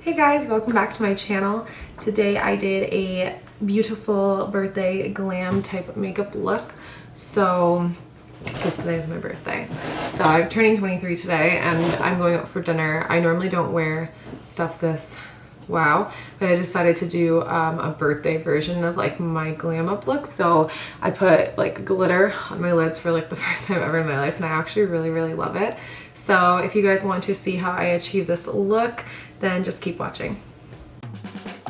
Hey guys, welcome back to my channel. Today I did a beautiful birthday glam type makeup look. So, because today is my birthday. So I'm turning 23 today and I'm going out for dinner. I normally don't wear stuff this wow, but I decided to do a birthday version of like my glam up look. So I put like glitter on my lids for like the first time ever in my life and I actually really love it. So if you guys want to see how I achieve this look, then just keep watching.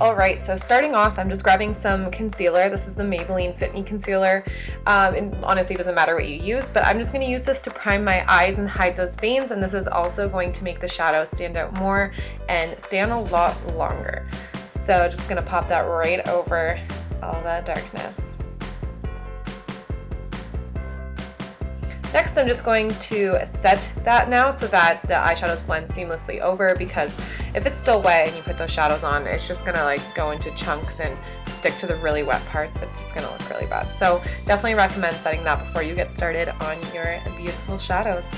Alright, so starting off, I'm just grabbing some concealer. This is the Maybelline Fit Me Concealer. And honestly, it doesn't matter what you use, but I'm just going to use this to prime my eyes and hide those veins, and this is also going to make the shadow stand out more and stay on a lot longer. So just going to pop that right over all that darkness. Next, I'm just going to set that now so that the eyeshadows blend seamlessly over, because if it's still wet and you put those shadows on, it's just gonna like go into chunks and stick to the really wet parts. It's just gonna look really bad. So definitely recommend setting that before you get started on your beautiful shadows.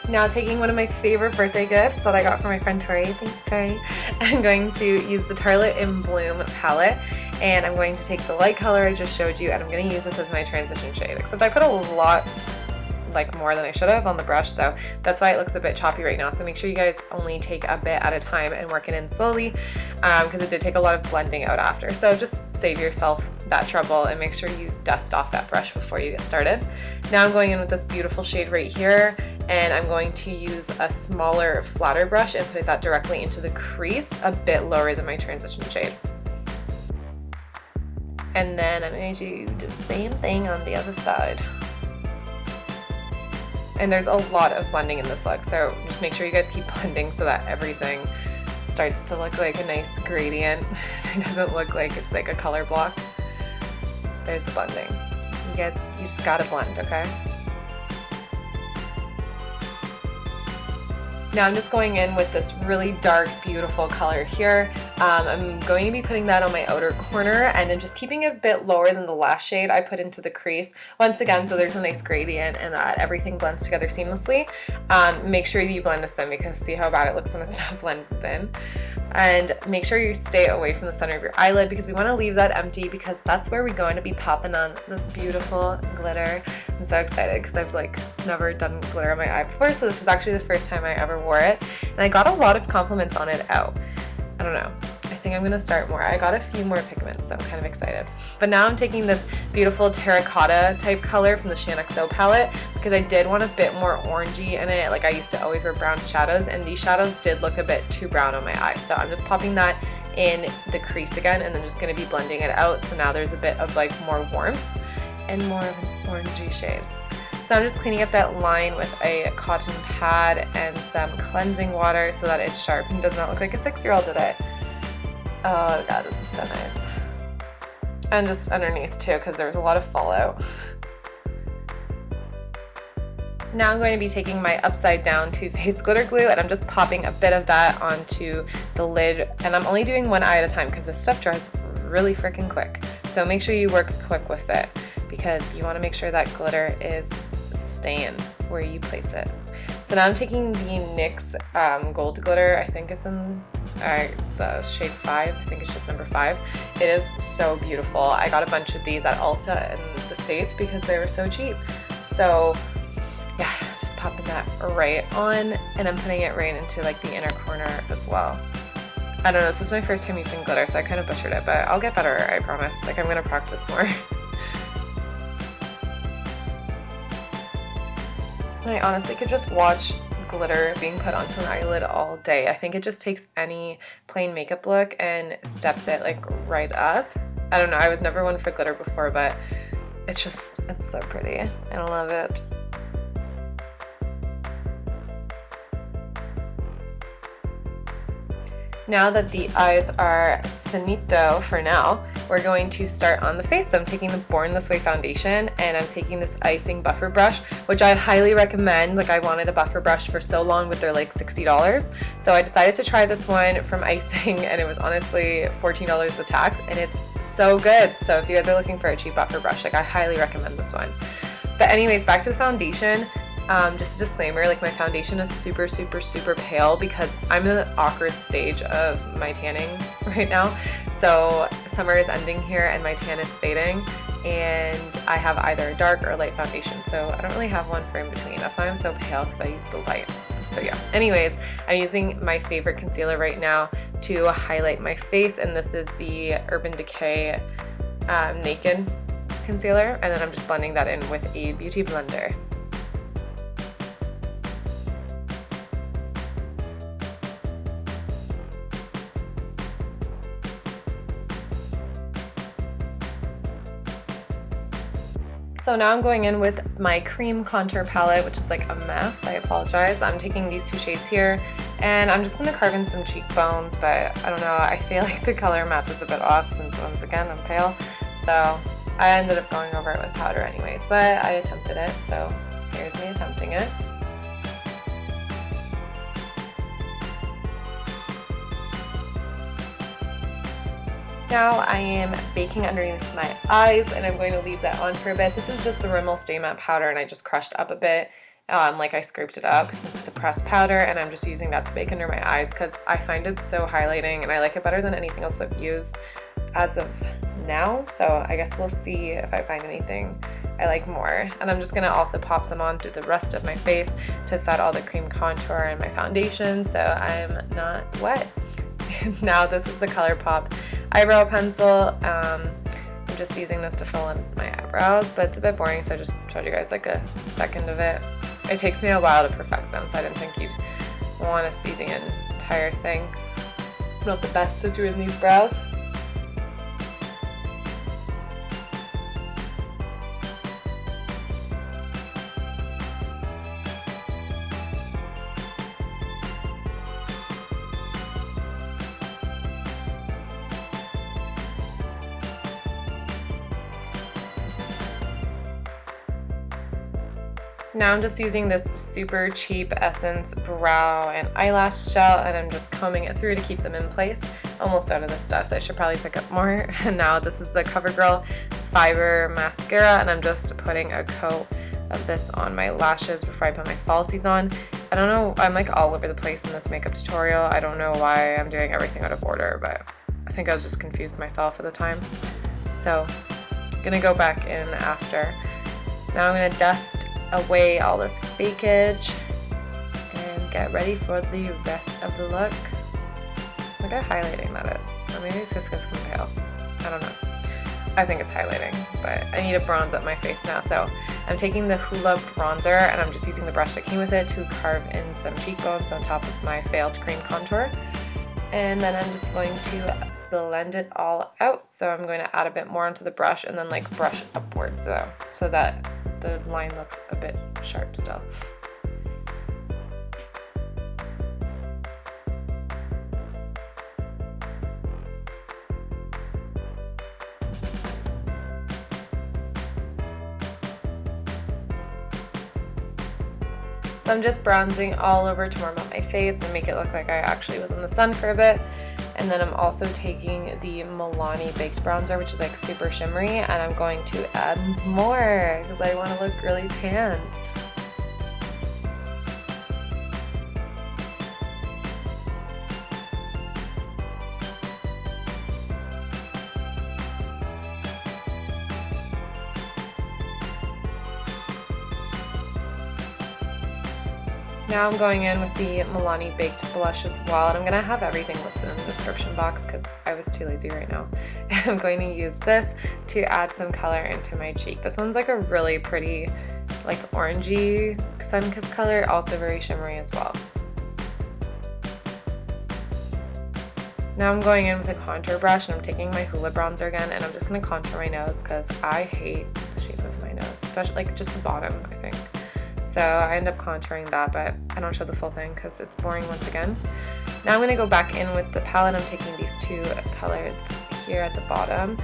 Now, taking one of my favorite birthday gifts that I got from my friend Tori, thanks Tori, I'm going to use the Tartelette in Bloom palette, and I'm going to take the light color I just showed you and I'm going to use this as my transition shade, except I put a lot like more than I should have on the brush, so that's why it looks a bit choppy right now. So make sure you guys only take a bit at a time and work it in slowly, because it did take a lot of blending out after. So just save yourself that trouble and make sure you dust off that brush before you get started. Now I'm going in with this beautiful shade right here, and I'm going to use a smaller, flatter brush and put that directly into the crease, a bit lower than my transition shade. And then I'm going to do the same thing on the other side. And there's a lot of blending in this look, so just make sure you guys keep blending so that everything starts to look like a nice gradient. It doesn't look like it's like a color block. There's the blending. You just gotta blend, okay? Now I'm just going in with this really dark, beautiful color here. I'm going to be putting that on my outer corner and then just keeping it a bit lower than the last shade I put into the crease. Once again, so there's a nice gradient and that everything blends together seamlessly. Make sure you blend this in, because see how bad it looks when it's not blended in. And make sure you stay away from the center of your eyelid, because we want to leave that empty, because that's where we're going to be popping on this beautiful glitter. I'm so excited because I've like never done glitter on my eye before, so this was actually the first time I ever wore it, and I got a lot of compliments on it out. I don't know, I think I'm gonna start more. I got a few more pigments, so I'm kind of excited. But now I'm taking this beautiful terracotta type color from the XO palette, because I did want a bit more orangey in it. Like I used to always wear brown shadows, and these shadows did look a bit too brown on my eyes. So I'm just popping that in the crease again, and then just gonna be blending it out. So now there's a bit of like more warmth and more of an orangey shade. So I'm just cleaning up that line with a cotton pad and some cleansing water so that it's sharp and does not look like a 6-year-old today. Oh god, this is so nice. And just underneath too, because there was a lot of fallout. Now I'm going to be taking my upside down Too Faced glitter glue, and I'm just popping a bit of that onto the lid, and I'm only doing one eye at a time because this stuff dries really freaking quick. So make sure you work quick with it, because you want to make sure that glitter is staying where you place it. So now I'm taking the NYX gold glitter. I think it's in the shade 5. I think it's just number 5. It is so beautiful. I got a bunch of these at Ulta in the States because they were so cheap. So yeah, just popping that right on, and I'm putting it right into like the inner corner as well. I don't know, this was my first time using glitter, so I kind of butchered it, but I'll get better, I promise. Like, I'm gonna practice more. I honestly could just watch glitter being put onto an eyelid all day. I think it just takes any plain makeup look and steps it like right up. I don't know, I was never one for glitter before, but it's so pretty. I love it. Now that the eyes are finito for now, we're going to start on the face. So I'm taking the Born This Way foundation, and I'm taking this icing buffer brush, which I highly recommend. Like, I wanted a buffer brush for so long, but they're like $60. So I decided to try this one from Icing, and it was honestly $14 with tax, and it's so good. So if you guys are looking for a cheap buffer brush, like, I highly recommend this one. But anyways, back to the foundation. Just a disclaimer, like my foundation is super, super, super pale because I'm in the awkward stage of my tanning right now. So summer is ending here and my tan is fading, and I have either a dark or a light foundation. So I don't really have one for in between. That's why I'm so pale, because I use the light. So yeah, anyways, I'm using my favorite concealer right now to highlight my face, and this is the Urban Decay Naked concealer, and then I'm just blending that in with a beauty blender. So now I'm going in with my cream contour palette, which is like a mess. I apologize. I'm taking these two shades here, and I'm just going to carve in some cheekbones, but I don't know, I feel like the color matches a bit off since once again I'm pale. So I ended up going over it with powder anyways, but I attempted it, so here's me attempting it. Now I am baking underneath my eyes, and I'm going to leave that on for a bit. This is just the Rimmel Stay Matte powder, and I just crushed up a bit. Like I scraped it up since it's a pressed powder, and I'm just using that to bake under my eyes because I find it so highlighting and I like it better than anything else I've used as of now. So I guess we'll see if I find anything I like more. And I'm just gonna also pop some on through the rest of my face to set all the cream contour and my foundation so I'm not wet. Now this is the ColourPop eyebrow pencil. I'm just using this to fill in my eyebrows, but it's a bit boring, so I just showed you guys like a second of it. It takes me a while to perfect them, so I didn't think you'd want to see the entire thing. Not the best at doing these brows. Now I'm just using this super cheap Essence brow and eyelash gel, and I'm just combing it through to keep them in place. Almost out of this stuff, so I should probably pick up more. And now this is the CoverGirl Fiber Mascara, and I'm just putting a coat of this on my lashes before I put my falsies on. I don't know, I'm like all over the place in this makeup tutorial. I don't know why I'm doing everything out of order, but I think I was just confused myself at the time. So I'm gonna go back in after. Now I'm gonna dust away all this bakage and get ready for the rest of the look. Look at how highlighting that is. Or maybe it's just because I'm pale. I don't know. I think it's highlighting, but I need to bronze up my face now. So I'm taking the Hoola bronzer, and I'm just using the brush that came with it to carve in some cheekbones on top of my failed cream contour. And then I'm just going to blend it all out. So I'm going to add a bit more onto the brush and then like brush upwards so that the line looks a bit sharp still. So I'm just bronzing all over to warm up my face and make it look like I actually was in the sun for a bit. And then I'm also taking the Milani Baked Bronzer, which is like super shimmery, and I'm going to add more because I want to look really tanned. Now I'm going in with the Milani Baked Blush as well, and I'm going to have everything listed in the description box because I was too lazy right now. And I'm going to use this to add some color into my cheek. This one's like a really pretty, like orangey sun-kissed color, also very shimmery as well. Now I'm going in with a contour brush, and I'm taking my Hoola bronzer again, and I'm just going to contour my nose because I hate the shape of my nose, especially like just the bottom, I think. So I end up contouring that, but I don't show the full thing because it's boring once again. Now I'm going to go back in with the palette. I'm taking these two colors here at the bottom,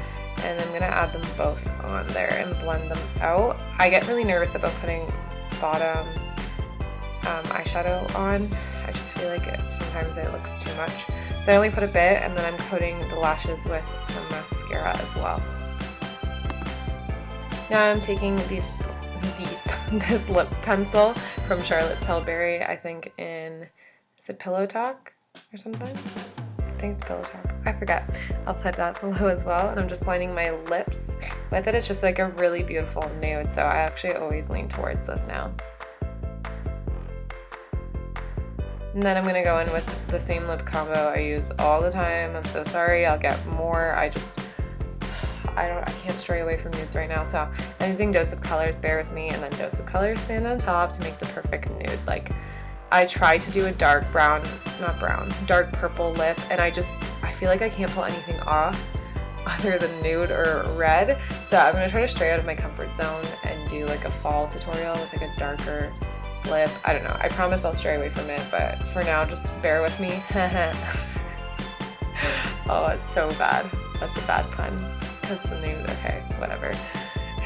and I'm going to add them both on there and blend them out. I get really nervous about putting bottom eyeshadow on. I just feel like sometimes it looks too much. So I only put a bit, and then I'm coating the lashes with some mascara as well. Now I'm taking this lip pencil from Charlotte Tilbury, I think in, is it Pillow Talk or something? I think it's Pillow Talk. I forget. I'll put that below as well. And I'm just lining my lips with it. It's just like a really beautiful nude, so I actually always lean towards this now. And then I'm going to go in with the same lip combo I use all the time. I'm so sorry, I'll get more. I can't stray away from nudes right now, so I'm using Dose of Colors, bear with me, and then Dose of Colors Sand on top to make the perfect nude. Like, I tried to do a dark purple lip, and I feel like I can't pull anything off other than nude or red, so I'm going to try to stray out of my comfort zone and do like a fall tutorial with like a darker lip. I don't know, I promise I'll stray away from it, but for now just bear with me. Oh, it's so bad. That's a bad pun because the nude, okay, whatever.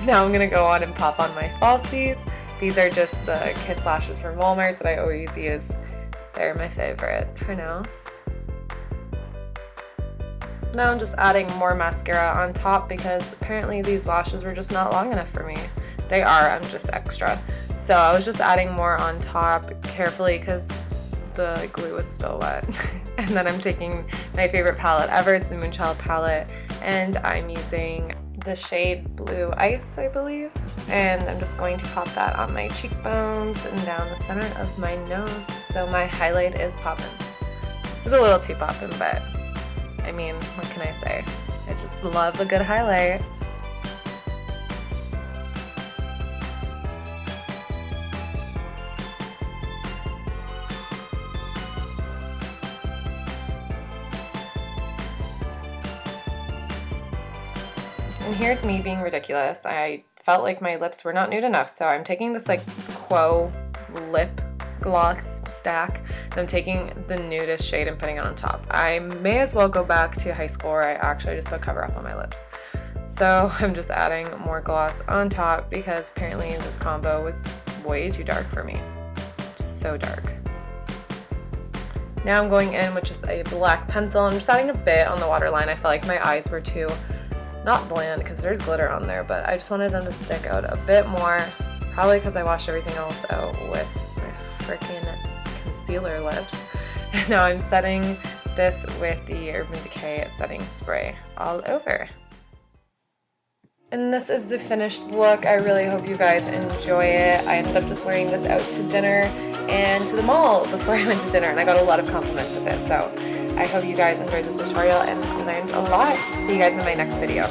Now I'm gonna go on and pop on my falsies. These are just the Kiss lashes from Walmart that I always use. They're my favorite for now. Now I'm just adding more mascara on top because apparently these lashes were just not long enough for me. They are, I'm just extra. So I was just adding more on top carefully because the glue was still wet. And then I'm taking my favorite palette ever, it's the Moonchild palette, and I'm using the shade Blue Ice, I believe. And I'm just going to pop that on my cheekbones and down the center of my nose. So my highlight is popping. It's a little too popping, but I mean, what can I say? I just love a good highlight. And here's me being ridiculous. I felt like my lips were not nude enough, so I'm taking this like Quo lip gloss stack, and I'm taking the nudist shade and putting it on top. I may as well go back to high school where I actually just put cover up on my lips. So I'm just adding more gloss on top because apparently this combo was way too dark for me. Just so dark. Now I'm going in with just a black pencil. I'm just adding a bit on the waterline. I felt like my eyes were too, not bland because there's glitter on there, but I just wanted them to stick out a bit more. Probably because I washed everything else out with my freaking concealer lips. And now I'm setting this with the Urban Decay setting spray all over. And this is the finished look. I really hope you guys enjoy it. I ended up just wearing this out to dinner and to the mall before I went to dinner, and I got a lot of compliments with it. So I hope you guys enjoyed this tutorial and learned a lot. See you guys in my next video.